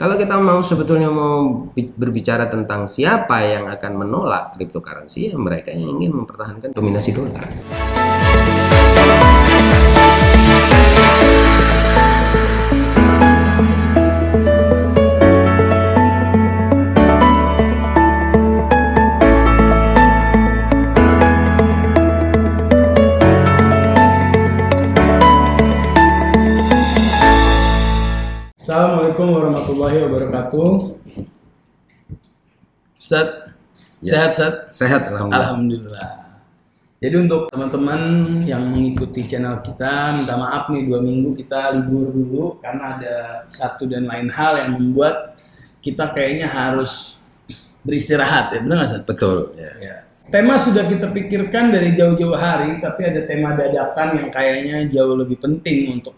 Kalau kita mau sebetulnya mau berbicara tentang siapa yang akan menolak cryptocurrency, ya mereka yang ingin mempertahankan dominasi dolar. Assalamualaikum warahmatullahi wabarakatuh. Ustaz, Ya. sehat Ustaz? Sehat, alhamdulillah. Alhamdulillah. Jadi untuk teman-teman yang mengikuti channel kita, minta maaf nih 2 minggu kita libur dulu karena ada satu dan lain hal yang membuat kita kayaknya harus beristirahat, ya benar nggak Ustaz? Betul. Ya. Ya. Tema sudah kita pikirkan dari jauh-jauh hari, tapi ada tema dadakan yang kayaknya jauh lebih penting untuk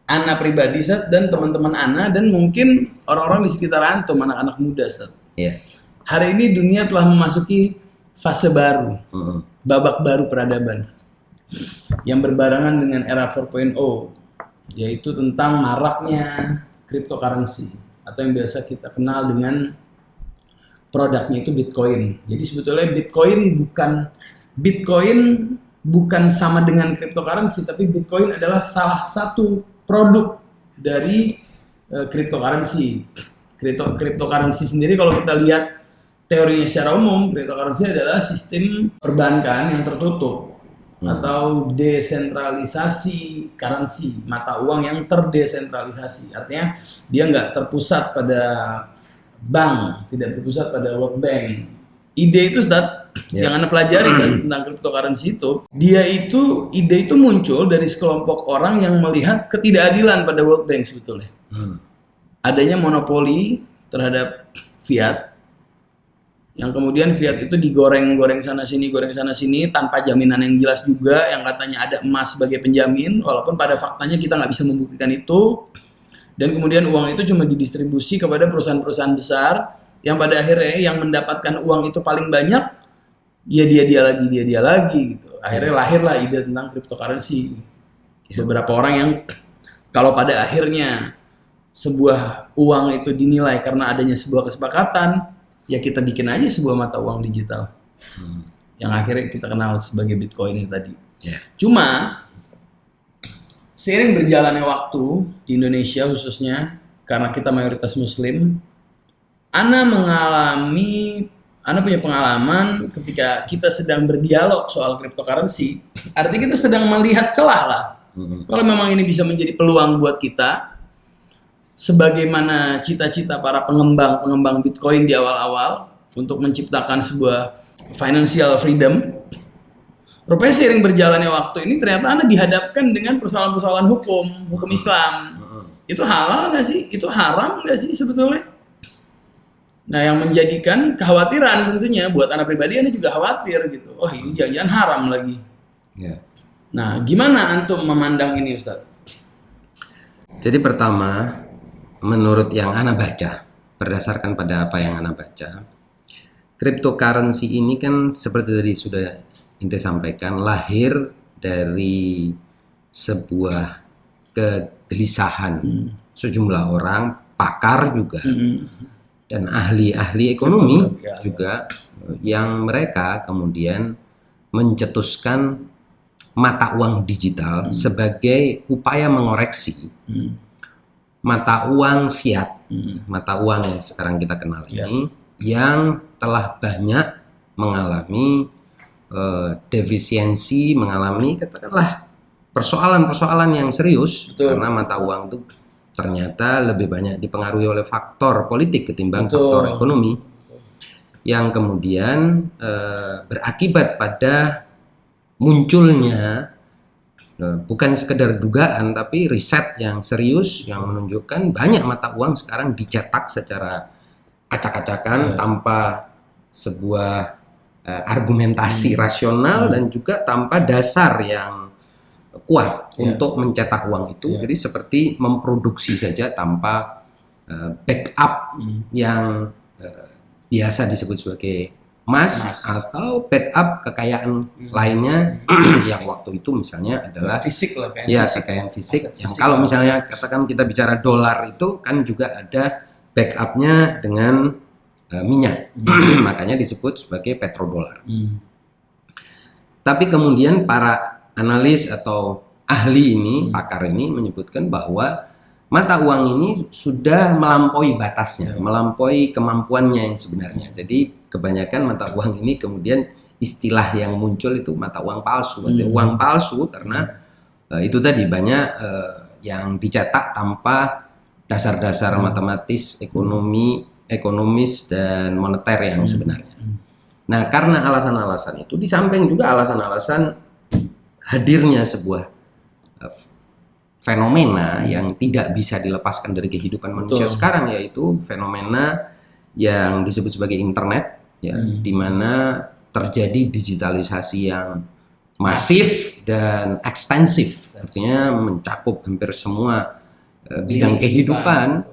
Ana pribadi Ustaz, dan teman-teman Ana, dan mungkin orang-orang di sekitar antum, anak-anak muda Ustaz. Ya. Hari ini dunia telah memasuki fase baru, babak baru peradaban yang berbarengan dengan era 4.0, yaitu tentang maraknya cryptocurrency atau yang biasa kita kenal dengan produknya itu Bitcoin. Jadi sebetulnya Bitcoin bukan sama dengan cryptocurrency, tapi Bitcoin adalah salah satu produk dari cryptocurrency. Cryptocurrency sendiri kalau kita lihat teorinya secara umum, cryptocurrency adalah sistem perbankan yang tertutup atau desentralisasi currency, mata uang yang terdesentralisasi. Artinya dia nggak terpusat pada bank, tidak terpusat pada World Bank. Ide itu Ustaz, yang Anda pelajari tentang cryptocurrency itu, ide itu muncul dari sekelompok orang yang melihat ketidakadilan pada World Bank sebetulnya. Adanya monopoli terhadap fiat, yang kemudian fiat itu digoreng sana sini tanpa jaminan yang jelas juga, yang katanya ada emas sebagai penjamin, walaupun pada faktanya kita nggak bisa membuktikan itu. Dan kemudian uang itu cuma didistribusi kepada perusahaan-perusahaan besar, yang pada akhirnya yang mendapatkan uang itu paling banyak, ya dia lagi gitu. Akhirnya lahirlah ide tentang cryptocurrency. Beberapa orang yang kalau pada akhirnya sebuah uang itu dinilai karena adanya sebuah kesepakatan, ya kita bikin aja sebuah mata uang digital yang akhirnya kita kenal sebagai Bitcoin ini tadi. Cuma seiring berjalannya waktu di Indonesia khususnya, karena kita mayoritas Muslim, Ana punya pengalaman ketika kita sedang berdialog soal cryptocurrency. Artinya kita sedang melihat celah lah. Kalau memang ini bisa menjadi peluang buat kita, sebagaimana cita-cita para pengembang Bitcoin di awal-awal untuk menciptakan sebuah financial freedom. Rupanya seiring berjalannya waktu ini ternyata Anda dihadapkan dengan persoalan-persoalan hukum Islam. Itu halal nggak sih? Itu haram nggak sih sebetulnya? Nah, yang menjadikan kekhawatiran tentunya buat anak pribadi, Anda juga khawatir gitu. Oh, ini jangan-jangan haram lagi. Nah, gimana antum memandang ini, Ustaz? Jadi pertama, menurut yang Ana baca, berdasarkan pada apa yang Ana baca, cryptocurrency ini kan seperti tadi sudah Inte sampaikan, lahir dari sebuah kegelisahan sejumlah orang, pakar juga, dan ahli-ahli ekonomi juga, yang mereka kemudian mencetuskan mata uang digital sebagai upaya mengoreksi mata uang fiat, mata uang yang sekarang kita kenal ini, yang telah banyak mengalami defisiensi, mengalami katakanlah persoalan-persoalan yang serius. Karena mata uang itu ternyata lebih banyak dipengaruhi oleh faktor politik ketimbang faktor ekonomi, yang kemudian berakibat pada munculnya bukan sekedar dugaan, tapi riset yang serius yang menunjukkan banyak mata uang sekarang dicetak secara acak-acakan tanpa sebuah argumentasi rasional dan juga tanpa dasar yang kuat untuk mencetak uang itu. Jadi seperti memproduksi saja tanpa backup yang biasa disebut sebagai emas atau backup kekayaan lainnya yang waktu itu misalnya adalah fisik lah, kekayaan fisik yang fisik. kalau misalnya katakan kita bicara dolar itu kan juga ada backupnya dengan minyak. Makanya disebut sebagai petrodolar. Tapi kemudian para analis atau ahli ini, pakar ini menyebutkan bahwa mata uang ini sudah melampaui batasnya, melampaui kemampuannya yang sebenarnya. Jadi kebanyakan mata uang ini kemudian istilah yang muncul itu mata uang palsu. Uang palsu karena itu tadi banyak yang dicetak tanpa dasar-dasar matematis, ekonomis dan moneter yang sebenarnya. Nah, karena alasan-alasan itu, di samping juga alasan-alasan hadirnya sebuah fenomena yang tidak bisa dilepaskan dari kehidupan manusia sekarang, yaitu fenomena yang disebut sebagai internet, ya, di mana terjadi digitalisasi yang masif dan ekstensif, artinya mencakup hampir semua bidang kehidupan,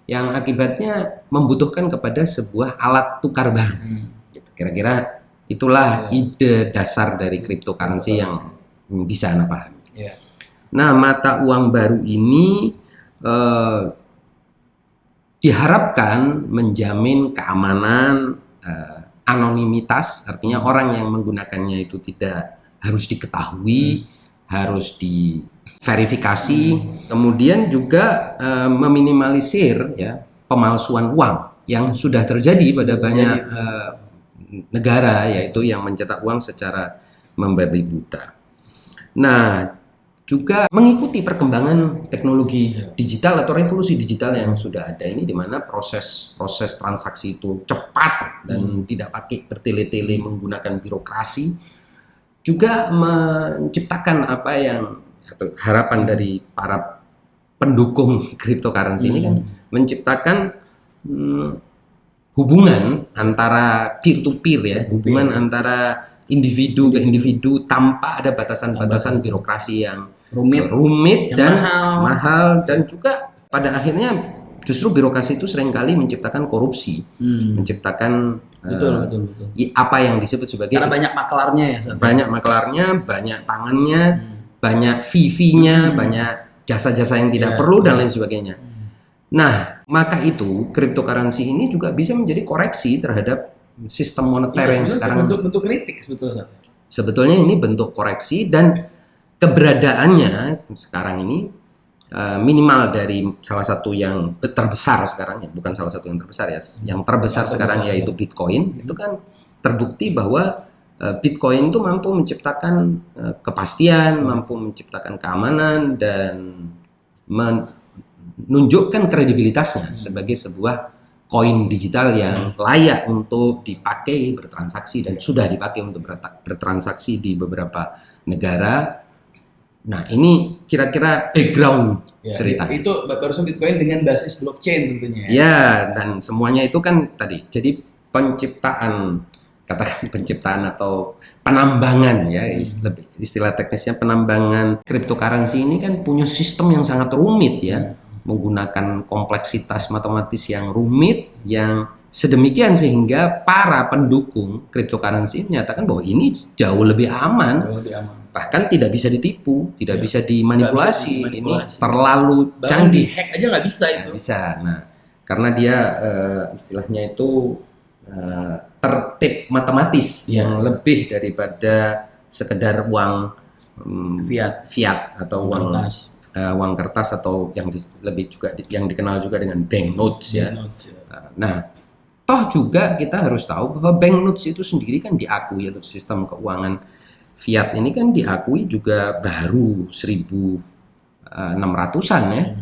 yang akibatnya membutuhkan kepada sebuah alat tukar baru. Kira-kira itulah ide dasar dari cryptocurrency yang bisa Anda pahami. Nah, mata uang baru ini diharapkan menjamin keamanan, anonimitas, artinya orang yang menggunakannya itu tidak harus diketahui, harus diverifikasi, kemudian juga meminimalisir ya pemalsuan uang yang sudah terjadi pada banyak negara, yaitu yang mencetak uang secara membabi buta. Nah, juga mengikuti perkembangan teknologi digital atau revolusi digital yang sudah ada ini, di mana proses transaksi itu cepat dan tidak pakai bertele-tele menggunakan birokrasi, juga menciptakan apa yang atau harapan dari para pendukung cryptocurrency ini kan menciptakan hubungan antara peer to peer ya, hubungan antara individu ke individu tanpa ada batasan-batasan birokrasi yang rumit dan mahal, dan juga pada akhirnya justru birokrasi itu seringkali menciptakan korupsi, menciptakan betul. Apa yang disebut sebagai karena banyak maklarnya ya, banyak maklarnya, banyak tangannya, banyak fee-nya, banyak jasa-jasa yang tidak perlu dan lain sebagainya. Nah, maka itu cryptocurrency ini juga bisa menjadi koreksi terhadap sistem moneter yang sekarang. Bentuk kritik sebetulnya ini bentuk koreksi, dan keberadaannya sekarang ini minimal dari salah satu yang terbesar sekarang, ya bukan salah satu yang terbesar ya, yang terbesar sekarang yaitu Bitcoin. Itu kan terbukti bahwa Bitcoin itu mampu menciptakan kepastian, mampu menciptakan keamanan, dan menunjukkan kredibilitasnya sebagai sebuah koin digital yang layak untuk dipakai bertransaksi dan sudah dipakai untuk bertransaksi di beberapa negara. Nah, ini kira-kira background cerita. Itu barusan Bitcoin dengan basis blockchain tentunya. Ya, dan semuanya itu kan tadi. Jadi penciptaan, katakan penciptaan atau penambangan ya, istilah teknisnya penambangan cryptocurrency ini kan punya sistem yang sangat rumit ya. Menggunakan kompleksitas matematis yang rumit, yang sedemikian sehingga para pendukung cryptocurrency menyatakan bahwa ini jauh lebih aman, bahkan tidak bisa ditipu, tidak bisa dimanipulasi. Ini terlalu canggih. Hack aja nggak bisa itu. Nggak bisa. Nah, karena dia istilahnya itu tertib matematis yang lebih daripada sekedar uang fiat atau uang kertas atau yang lebih juga yang dikenal juga dengan banknotes ya. Nah, toh juga kita harus tahu bahwa banknotes itu sendiri kan diakui, atau sistem keuangan fiat ini kan diakui juga baru 1600-an ya.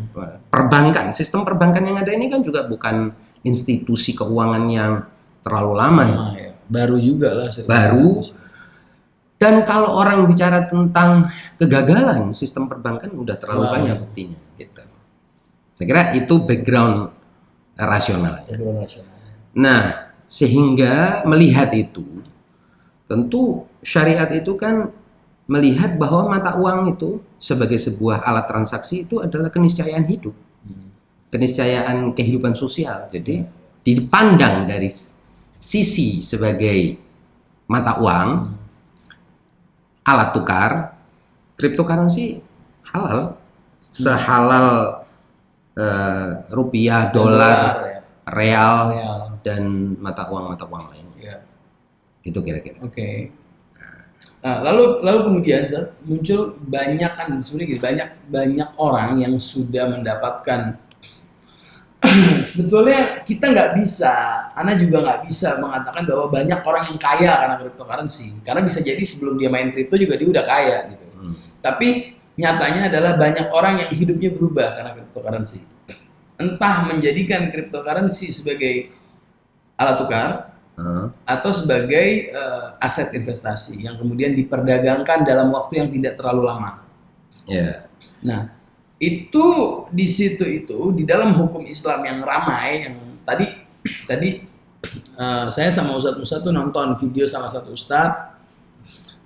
Perbankan, sistem perbankan yang ada ini kan juga bukan institusi keuangan yang terlalu lama ya. Baru juga lah. Baru. Dan kalau orang bicara tentang kegagalan sistem perbankan udah terlalu banyak buktinya gitu. Saya kira itu background rasional ya. Nah, sehingga melihat itu, tentu syariat itu kan melihat bahwa mata uang itu sebagai sebuah alat transaksi itu adalah keniscayaan hidup, keniscayaan kehidupan sosial. Jadi dipandang dari sisi sebagai mata uang, alat tukar, cryptocurrency halal, sehalal rupiah, dolar, ya. real, Real. dan mata uang lainnya. Ya. Gitu kira-kira. Oke. Nah, lalu kemudian muncul banyak kan sebenarnya gini, banyak orang yang sudah mendapatkan sebetulnya kita nggak bisa, Ana juga nggak bisa mengatakan bahwa banyak orang yang kaya karena cryptocurrency, karena bisa jadi sebelum dia main kripto juga dia udah kaya gitu. Tapi nyatanya adalah banyak orang yang hidupnya berubah karena cryptocurrency, entah menjadikan cryptocurrency sebagai alat tukar atau sebagai aset investasi yang kemudian diperdagangkan dalam waktu yang tidak terlalu lama. Yeah. Nah, itu di situ itu di dalam hukum Islam yang ramai, yang tadi saya sama Ustadz Musa tuh nonton video salah satu ustadz,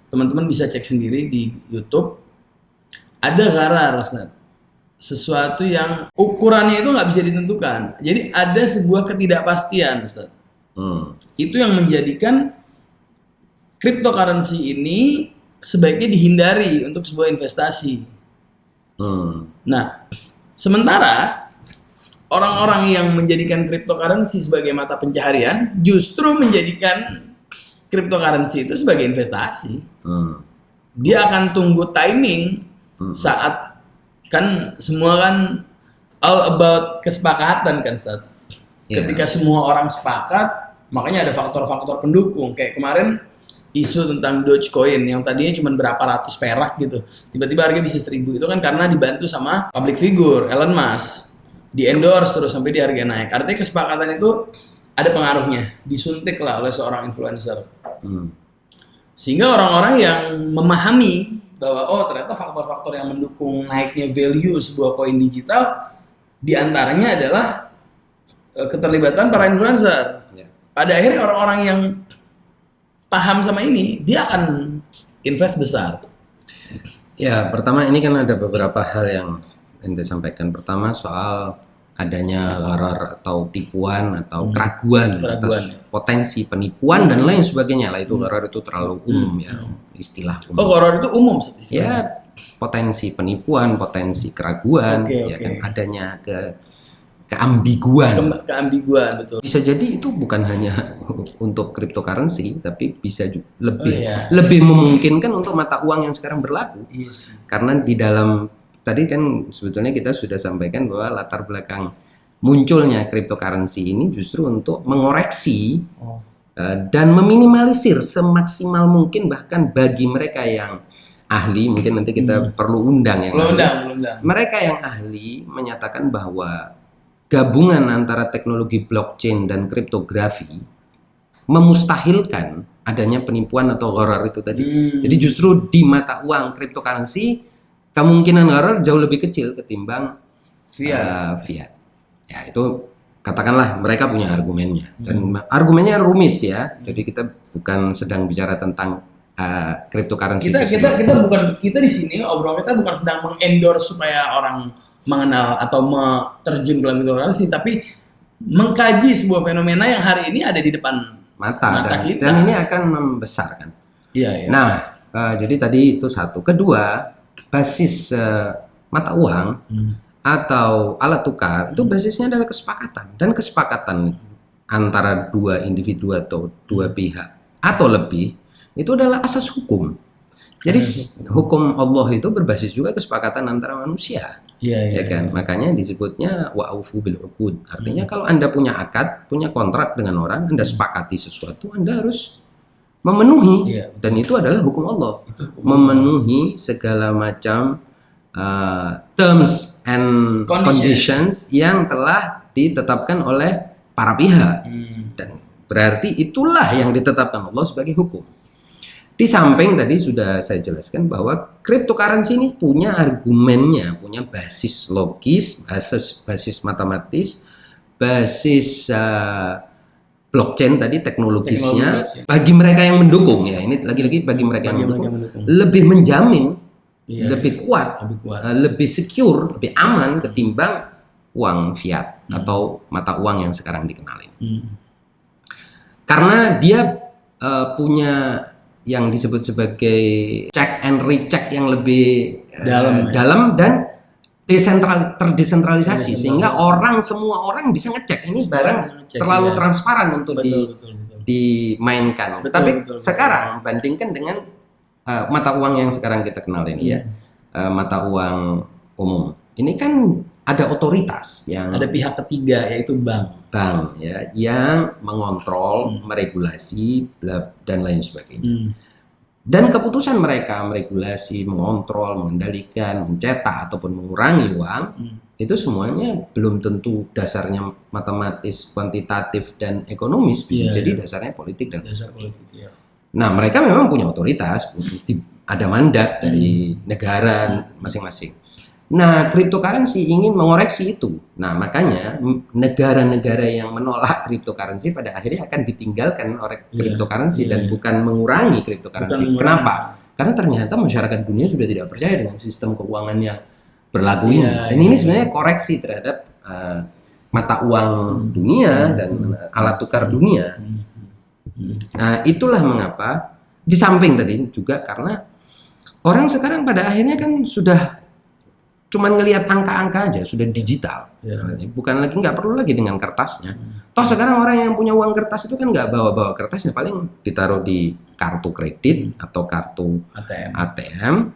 teman-teman bisa cek sendiri di YouTube. Ada gharar, Ustadz, sesuatu yang ukurannya itu nggak bisa ditentukan. Jadi ada sebuah ketidakpastian, Ustadz. Itu yang menjadikan cryptocurrency ini sebaiknya dihindari untuk sebuah investasi. Nah, sementara orang-orang yang menjadikan cryptocurrency sebagai mata pencaharian justru menjadikan cryptocurrency itu sebagai investasi. Dia akan tunggu timing saat kan semua kan all about kesepakatan kan, Ustaz. Ketika semua orang sepakat, makanya ada faktor-faktor pendukung. Kayak kemarin isu tentang Dogecoin yang tadinya cuma berapa ratus perak gitu, tiba-tiba harganya bisa 1.000. Itu kan karena dibantu sama public figure Elon Musk, di endorse terus sampai di harga naik. Artinya kesepakatan itu ada pengaruhnya, disuntik lah oleh seorang influencer. Sehingga orang-orang yang memahami bahwa oh ternyata faktor-faktor yang mendukung naiknya value sebuah koin digital diantaranya adalah keterlibatan para influencer. Pada akhirnya orang-orang yang paham sama ini, dia akan invest besar. Ya, pertama ini kan ada beberapa hal yang ente sampaikan. Pertama soal adanya gharar atau tipuan atau keraguan atas potensi penipuan dan lain sebagainya lah. Itu gharar itu terlalu umum ya, istilah umum. Oh, gharar itu umum istilahnya. Ya, potensi penipuan, potensi keraguan, Oke. kan adanya keambiguan. Keambiguan, betul. Bisa jadi itu bukan hanya untuk cryptocurrency, tapi bisa juga lebih memungkinkan untuk mata uang yang sekarang berlaku. Yes. Karena di dalam tadi kan sebetulnya kita sudah sampaikan bahwa latar belakang munculnya cryptocurrency ini justru untuk mengoreksi dan meminimalisir semaksimal mungkin, bahkan bagi mereka yang ahli, mungkin nanti kita perlu undang yang undang. Mereka yang ahli menyatakan bahwa gabungan antara teknologi blockchain dan kriptografi memustahilkan adanya penipuan atau gharar itu tadi. Jadi justru di mata uang cryptocurrency kemungkinan gharar jauh lebih kecil ketimbang fiat. Ya itu katakanlah mereka punya argumennya dan argumennya rumit ya. Jadi kita bukan sedang bicara tentang cryptocurrency. Kita di sini obrolan kita bukan sedang mengendorse supaya orang mengenal atau terjun ke dalam cryptocurrency, tapi mengkaji sebuah fenomena yang hari ini ada di depan mata kita. Dan ini akan membesarkan. Iya. Nah, jadi tadi itu satu. Kedua, basis mata uang atau alat tukar itu basisnya adalah kesepakatan, dan kesepakatan antara dua individu atau dua pihak atau lebih itu adalah asas hukum. Jadi hukum Allah itu berbasis juga kesepakatan antara manusia. Ya kan? Makanya disebutnya wa'ufu bil uqud. Artinya kalau Anda punya akad, punya kontrak dengan orang, Anda sepakati sesuatu, Anda harus memenuhi. Dan itu adalah hukum Allah. Memenuhi segala macam terms and conditions yang telah ditetapkan oleh para pihak. Dan berarti itulah yang ditetapkan Allah sebagai hukum. Di samping tadi sudah saya jelaskan bahwa cryptocurrency ini punya argumennya, punya basis logis, basis matematis, basis blockchain tadi teknologisnya. Bagi mereka yang mendukung ya, ini lagi-lagi bagi mereka yang mendukung, lebih menjamin, lebih kuat, lebih secure, lebih aman ketimbang uang fiat atau mata uang yang sekarang dikenal ini. karena dia punya yang disebut sebagai check and recheck yang lebih dalam dan terdesentralisasi, sehingga semua orang bisa ngecek ini barang terlalu transparan untuk dimainkan. Tapi sekarang bandingkan dengan mata uang yang sekarang kita kenal ini ya, mata uang umum. Ini kan ada otoritas yang ada pihak ketiga yaitu bank ya, yang mengontrol, meregulasi dan lain sebagainya. Dan keputusan mereka meregulasi, mengontrol, mengendalikan, mencetak ataupun mengurangi uang itu semuanya belum tentu dasarnya matematis, kuantitatif dan ekonomis, bisa jadi dasarnya politik dan dasar politik. Nah, mereka memang punya otoritas, ada mandat dari negara masing-masing. Nah, cryptocurrency ingin mengoreksi itu. Nah, makanya negara-negara yang menolak cryptocurrency pada akhirnya akan ditinggalkan oleh cryptocurrency dan bukan mengurangi cryptocurrency. Kenapa? Karena ternyata masyarakat dunia sudah tidak percaya dengan sistem keuangan yang berlaku ini. Dan ini sebenarnya koreksi terhadap mata uang dunia dan alat tukar dunia. Nah, itulah mengapa di samping tadi juga karena orang sekarang pada akhirnya kan sudah cuman ngelihat angka-angka aja, sudah digital. Bukan lagi, nggak perlu lagi dengan kertasnya. Toh sekarang orang yang punya uang kertas itu kan nggak bawa-bawa kertasnya, paling ditaruh di kartu kredit atau kartu ATM.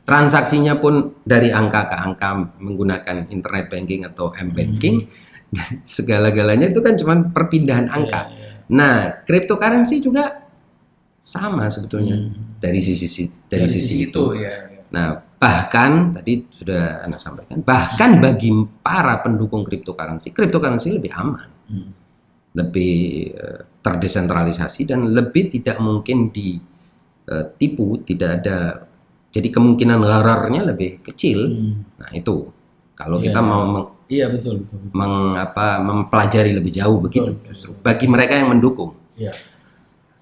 Transaksinya pun dari angka ke angka menggunakan internet banking atau m-banking. Segala-galanya itu kan cuma perpindahan angka. Nah, cryptocurrency juga sama sebetulnya dari sisi itu. Nah, bahkan tadi sudah Anda sampaikan, bahkan bagi para pendukung cryptocurrency lebih aman, lebih terdesentralisasi dan lebih tidak mungkin ditipu, tidak ada, jadi kemungkinan ghararnya lebih kecil. Nah, itu kalau kita mau mempelajari lebih jauh begitu, justru bagi mereka yang mendukung.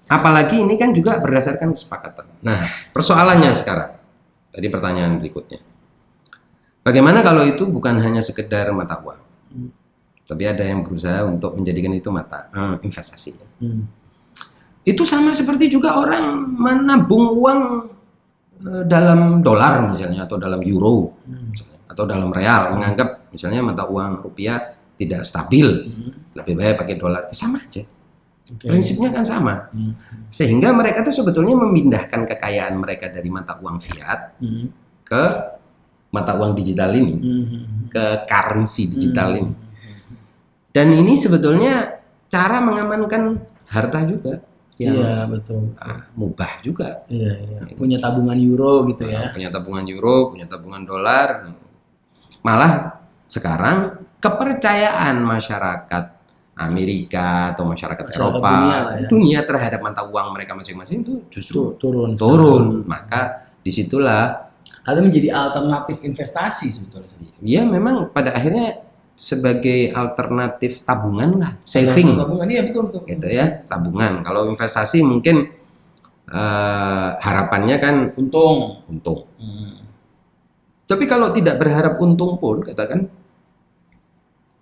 Apalagi ini kan juga berdasarkan kesepakatan. Nah, persoalannya sekarang, tadi pertanyaan berikutnya, bagaimana kalau itu bukan hanya sekedar mata uang, tapi ada yang berusaha untuk menjadikan itu mata investasi. Itu sama seperti juga orang menabung uang dalam dolar misalnya, atau dalam euro, misalnya, atau dalam real, menganggap misalnya mata uang rupiah tidak stabil, lebih baik pakai dolar. Sama aja. Prinsipnya kan sama. Sehingga mereka tuh sebetulnya memindahkan kekayaan mereka dari mata uang fiat ke mata uang digital ini, ke currency digital ini. Dan ini sebetulnya cara mengamankan harta juga. Betul. Mubah juga. Punya tabungan euro gitu ya. Punya tabungan euro, punya tabungan dolar. Malah sekarang kepercayaan masyarakat Amerika atau masyarakat Eropa, dunia terhadap mata uang mereka masing-masing itu justru turun. Maka disitulah ada menjadi alternatif investasi sebetulnya. Ya memang pada akhirnya sebagai alternatif tabungan lah, saving. Tabungan, iya betul. Gitu ya, tabungan. Kalau investasi mungkin harapannya kan untung. Tapi kalau tidak berharap untung pun, katakan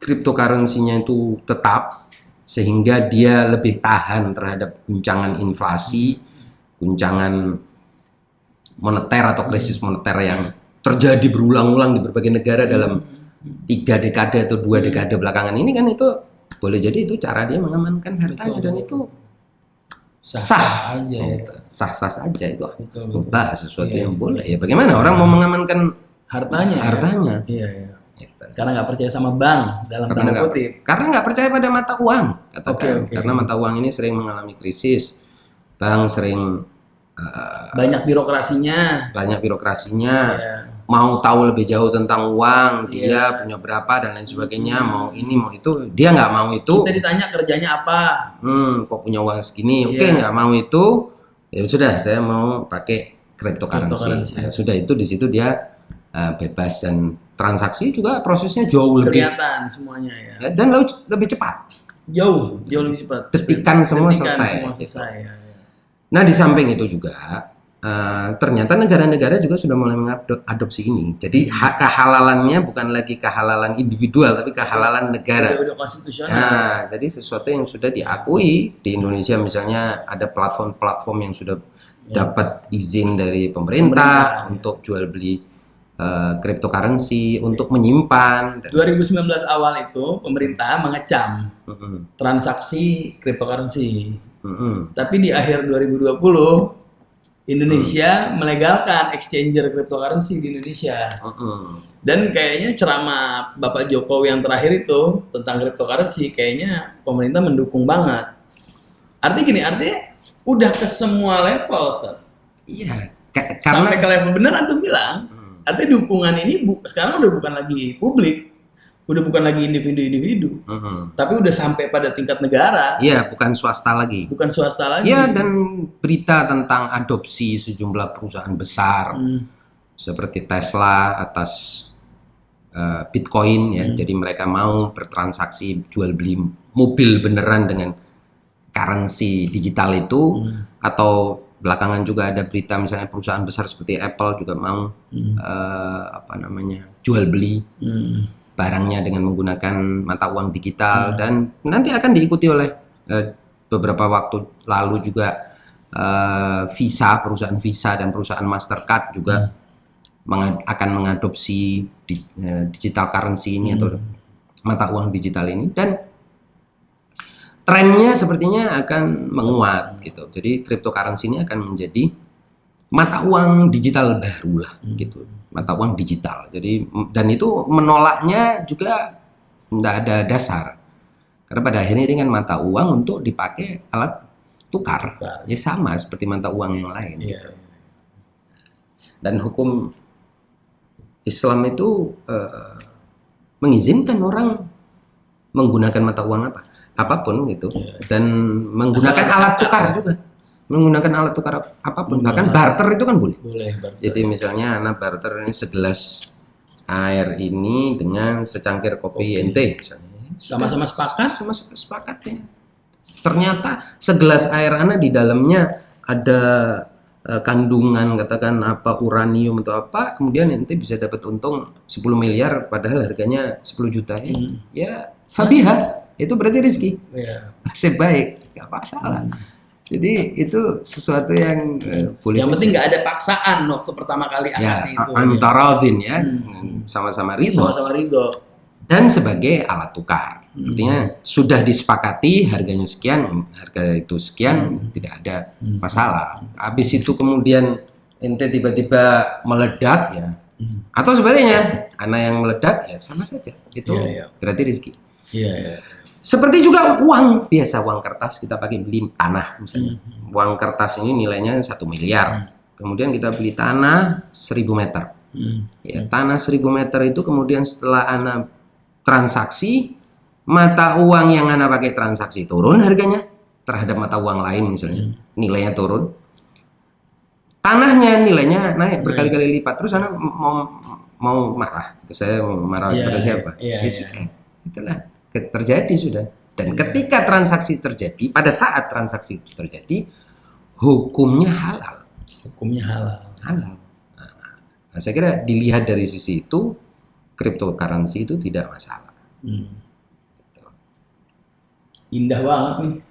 cryptocurrency-nya itu tetap, sehingga dia lebih tahan terhadap guncangan inflasi, guncangan moneter atau krisis moneter yang terjadi berulang-ulang di berbagai negara dalam 3 dekade atau 2 dekade belakangan ini, kan itu boleh jadi itu cara dia mengamankan hartanya. Dan itu sah saja itu. Bahas sesuatu yang boleh ya. Bagaimana orang mau mengamankan hartanya? Karena nggak percaya sama bank dalam tanda kutip. Karena nggak percaya pada mata uang, katakan. Karena mata uang ini sering mengalami krisis, bank sering banyak birokrasinya. Mau tahu lebih jauh tentang uang, dia punya berapa dan lain sebagainya, mau ini mau itu, dia nggak mau itu. Kita ditanya kerjanya apa? Kok punya uang segini? Nggak mau itu. Ya sudah, saya mau pakai cryptocurrency. Sudah, itu di situ dia bebas, dan transaksi juga prosesnya jauh lebih kelihatan semuanya ya. Dan lebih cepat. Jauh lebih cepat. Ketikan semua selesai. Nah, di samping itu juga ternyata negara-negara juga sudah mulai mengadopsi ini. Jadi kehalalannya bukan lagi kehalalan individual, tapi kehalalan negara. Udah konstitusional. Nah, jadi sesuatu yang sudah diakui di Indonesia, misalnya ada platform-platform yang sudah dapat izin dari pemerintah untuk jual beli cryptocurrency, untuk menyimpan. 2019 awal itu pemerintah mengecam transaksi cryptocurrency. Tapi di akhir 2020 Indonesia melegalkan exchanger cryptocurrency di Indonesia. Dan kayaknya ceramah Bapak Jokowi yang terakhir itu tentang cryptocurrency kayaknya pemerintah mendukung banget. Artinya udah ke semua level, Ustaz. Iya, Sampai ke level beneran tuh bilang, artinya dukungan ini sekarang udah bukan lagi publik, udah bukan lagi individu-individu, tapi udah sampai pada tingkat negara. Iya, bukan swasta lagi. Bukan swasta lagi. Iya, dan berita tentang adopsi sejumlah perusahaan besar seperti Tesla atas Bitcoin ya. Jadi mereka mau bertransaksi jual beli mobil beneran dengan currency digital itu, atau belakangan juga ada berita misalnya perusahaan besar seperti Apple juga mau jual beli barangnya dengan menggunakan mata uang digital, dan nanti akan diikuti oleh beberapa waktu lalu juga perusahaan Visa dan perusahaan Mastercard juga akan mengadopsi digital currency ini atau mata uang digital ini, dan trennya sepertinya akan menguat gitu. Jadi cryptocurrency ini akan menjadi mata uang digital baru lah gitu. Mata uang digital. Jadi, dan itu menolaknya juga tidak ada dasar. Karena pada akhirnya ini kan mata uang untuk dipakai alat tukar. Ya sama seperti mata uang yang lain. Gitu. Dan hukum Islam itu mengizinkan orang menggunakan mata uang apapun gitu. Dan menggunakan alat tukar juga. Menggunakan alat tukar apapun, bahkan barter itu kan boleh. Barter. Jadi misalnya anak barter ini segelas air ini dengan secangkir kopi ente misalnya. Sama-sama sepakat ya. Ternyata segelas air anak di dalamnya ada kandungan katakan uranium atau apa, kemudian ente bisa dapat untung 10 miliar padahal harganya 10 juta ya. Ya, fabiha, itu berarti rezeki. Nasib baik, enggak masalah. Jadi itu sesuatu yang boleh. Yang penting nggak ada paksaan waktu pertama kali akad itu. Antaradin ya, sama-sama ridho. Dan sebagai alat tukar, artinya sudah disepakati harganya sekian, harga itu sekian, tidak ada masalah. Habis itu kemudian ente tiba-tiba meledak ya, atau sebaliknya, anak yang meledak ya sama saja. Itu berarti rezeki. Seperti juga uang biasa, uang kertas kita pakai beli tanah misalnya. Uang kertas ini nilainya 1 miliar. Kemudian kita beli tanah 1000 meter. Ya, tanah 1000 meter itu kemudian setelah Anda transaksi, mata uang yang Anda pakai transaksi turun harganya terhadap mata uang lain misalnya. Nilainya turun. Tanahnya nilainya naik berkali-kali lipat. Terus Anda mau marah. Itu saya mau marah kepada siapa? Itulah terjadi sudah. Dan ketika transaksi terjadi, pada saat transaksi itu terjadi, hukumnya halal. Halal. Nah, saya kira dilihat dari sisi itu, cryptocurrency itu tidak masalah. Indah banget nih.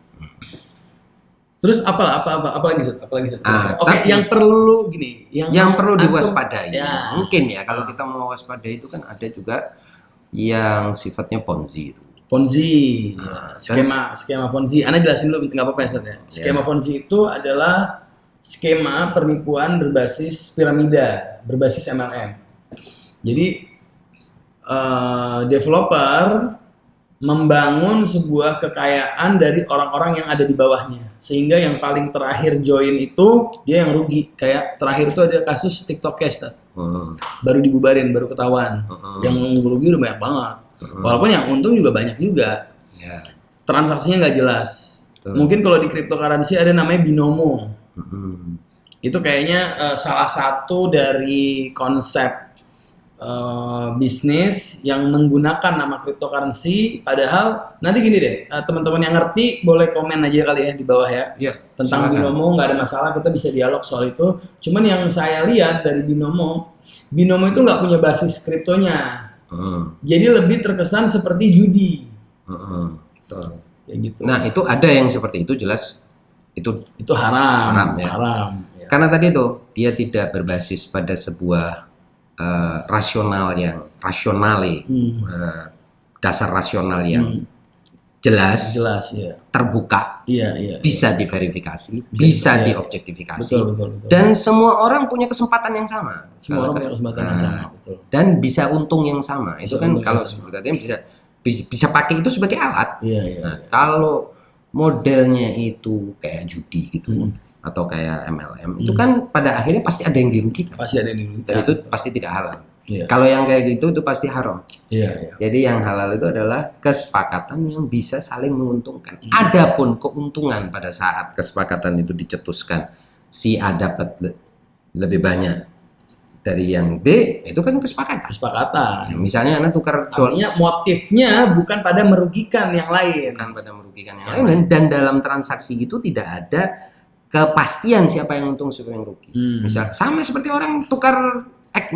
Terus apa lagi? Oke, yang perlu gini, yang perlu diwaspadai. Mungkin ya kalau kita mau waspadai itu kan ada juga yang sifatnya Ponzi itu. Skema Ponzi. Anda jelasin dulu, nggak apa-apa ya. Skema Ponzi itu adalah skema penipuan berbasis piramida, berbasis MLM. Jadi developer membangun sebuah kekayaan dari orang-orang yang ada di bawahnya, sehingga yang paling terakhir join itu dia yang rugi. Kayak terakhir itu ada kasus TikTok Cash, baru dibubarin, baru ketahuan. Yang rugi udah banyak banget. Walaupun yang untung juga banyak juga. Transaksinya nggak jelas. Mungkin kalau di cryptocurrency ada namanya binomo. Itu kayaknya salah satu dari konsep bisnis yang menggunakan nama cryptocurrency, padahal nanti gini deh, teman-teman yang ngerti boleh komen aja kali ya di bawah ya. Iya, Tentang silakan. Binomo nggak ada masalah, kita bisa dialog soal itu. Cuman yang saya lihat dari Binomo itu nggak punya basis kriptonya. Jadi lebih terkesan seperti judi. Betul. Kayak gitu. Nah, itu ada yang seperti itu, jelas itu haram. Haram, ya. Haram. Ya. karena tadi itu dia tidak berbasis pada sebuah rasional yang dasar rasional yang jelas ya. terbuka, Iya. bisa diverifikasi, bisa iya. diobjektifikasi, Betul. dan semua orang punya kesempatan yang sama. Semua orang punya kesempatan yang sama, betul. Dan bisa untung yang sama. Itu kan kalau sebenarnya bisa pakai itu sebagai alat. Iya. Kalau modelnya itu kayak judi gitu atau kayak MLM, itu kan pada akhirnya pasti ada yang dirugikan. Pasti ada yang dirugikan. Dan itu pasti tidak halal. Iya. Kalau yang kayak gitu itu pasti haram. Iya. Jadi yang halal itu adalah kesepakatan yang bisa saling menguntungkan. Adapun keuntungan pada saat kesepakatan itu dicetuskan, si A dapat lebih banyak dari yang B, itu kan kesepakatan. Misalnya Anda tukar Artinya motifnya bukan pada merugikan yang lain. Bukan pada merugikan yang lain, dan dalam transaksi itu tidak ada kepastian siapa yang untung siapa yang rugi. Misal sama seperti orang tukar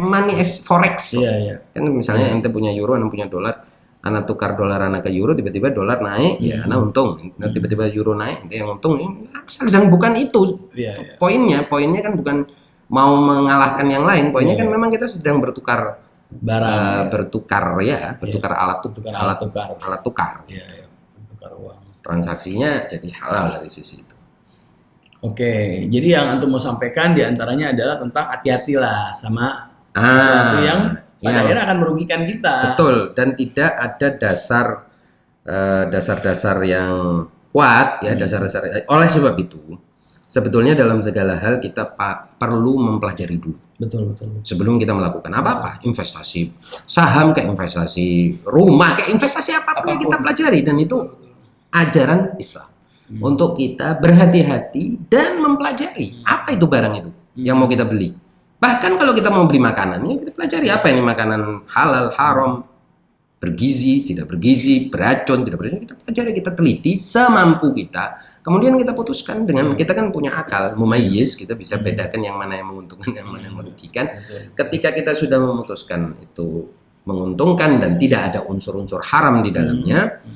money forex. Iya. Kan misalnya ente punya euro, anda punya dolar, anda tukar dolar anda ke euro, tiba-tiba dolar naik, ya anda untung. Tiba-tiba euro naik, ente yang untung. Dan bukan itu poinnya kan bukan mau mengalahkan yang lain. Poinnya kan memang kita sedang bertukar barang, bertukar alat tukar. Iya. Bertukar uang. Transaksinya jadi halal dari sisi itu. Oke, jadi yang antum mau sampaikan diantaranya adalah tentang hati-hatilah sama sesuatu yang pada akhirnya akan merugikan kita. Betul, dan tidak ada dasar-dasar yang kuat ya, dasar-dasar. Oleh sebab itu, sebetulnya dalam segala hal kita perlu mempelajari dulu. Betul. Sebelum kita melakukan apa-apa, investasi saham kayak investasi rumah kayak investasi apapun yang kita pelajari, dan itu ajaran Islam. Untuk kita berhati-hati dan mempelajari apa itu barang itu yang mau kita beli. Bahkan kalau kita mau beli makanan, ya kita pelajari apa ini makanan halal, haram, bergizi, tidak bergizi, beracun, tidak beracun. Kita pelajari, kita teliti semampu kita. Kemudian kita putuskan dengan kita kan punya akal, mumayyiz, kita bisa bedakan yang mana yang menguntungkan, yang mana yang merugikan. Ketika kita sudah memutuskan itu menguntungkan dan tidak ada unsur-unsur haram di dalamnya,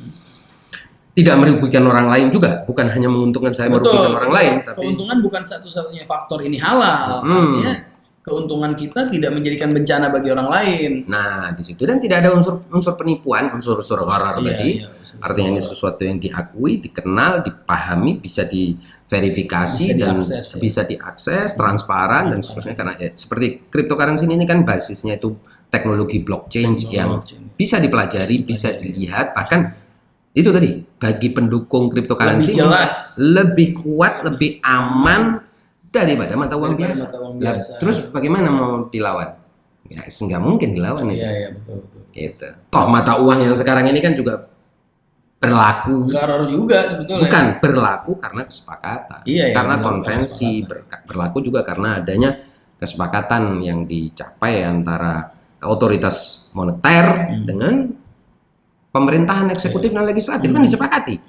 tidak merugikan orang lain juga, bukan hanya menguntungkan saya, merugikan orang lain, tapi keuntungan bukan satu-satunya faktor ini halal. Artinya keuntungan kita tidak menjadikan bencana bagi orang lain. Nah, di situ dan tidak ada unsur penipuan, unsur gharar tadi. Artinya ini sesuatu yang diakui, dikenal, dipahami, bisa diverifikasi dan bisa diakses, transparan dan seterusnya. Karena seperti cryptocurrency ini kan basisnya itu teknologi blockchain yang bisa dipelajari, bisa dilihat, bahkan itu tadi bagi pendukung cryptocurrency lebih kuat, lebih aman daripada mata uang biasa. Terus bagaimana mau dilawan? Ya, nggak mungkin dilawan. Iya, betul. Gitu. Toh mata uang yang sekarang ini kan juga berlaku. Gharar juga sebetulnya. Bukan berlaku karena kesepakatan. Karena konvensi, berlaku juga karena adanya kesepakatan yang dicapai antara otoritas moneter dengan pemerintahan eksekutif dan legislatif kan disepakati.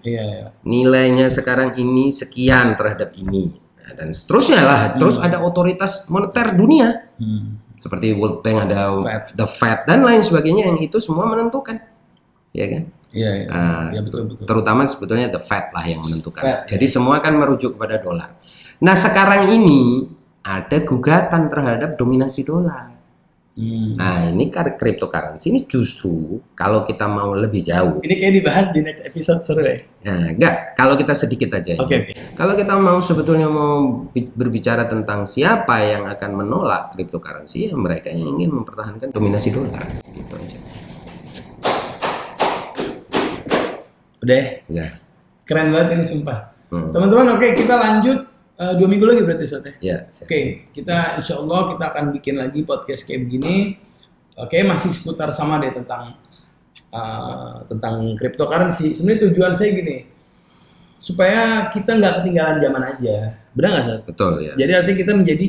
Nilainya sekarang ini sekian terhadap ini. Nah, dan seterusnya lah. Terus ada otoritas moneter dunia. Seperti World Bank, ada The Fed dan lain sebagainya yang itu semua menentukan. Ya kan? Betul. Terutama sebetulnya The Fed lah yang menentukan. Jadi semua kan merujuk kepada dolar. Nah, sekarang ini ada gugatan terhadap dominasi dolar. Nah, ini cryptocurrency ini justru kalau kita mau lebih jauh. Ini kayak dibahas di next episode seru ya? Nah, enggak, kalau kita sedikit aja. Oke. Kalau kita sebetulnya mau berbicara tentang siapa yang akan menolak cryptocurrency, ya mereka yang ingin mempertahankan dominasi dolar. Gitu aja. Udah? Ya. Keren banget ini sumpah. Teman-teman, oke, kita lanjut. 2 minggu lagi berarti Ustaz ya? Oke, kita insya Allah kita akan bikin lagi podcast kayak begini. Oke, masih seputar sama deh tentang cryptocurrency. Sebenarnya tujuan saya gini, supaya kita nggak ketinggalan zaman aja. Benar nggak Ustaz? Betul ya. Jadi artinya kita menjadi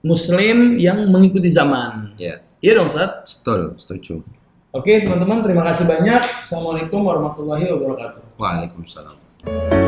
Muslim yang mengikuti zaman. Iya dong, Ustaz. Betul, setuju. Oke, teman-teman, terima kasih banyak. Assalamualaikum warahmatullahi wabarakatuh. Waalaikumsalam.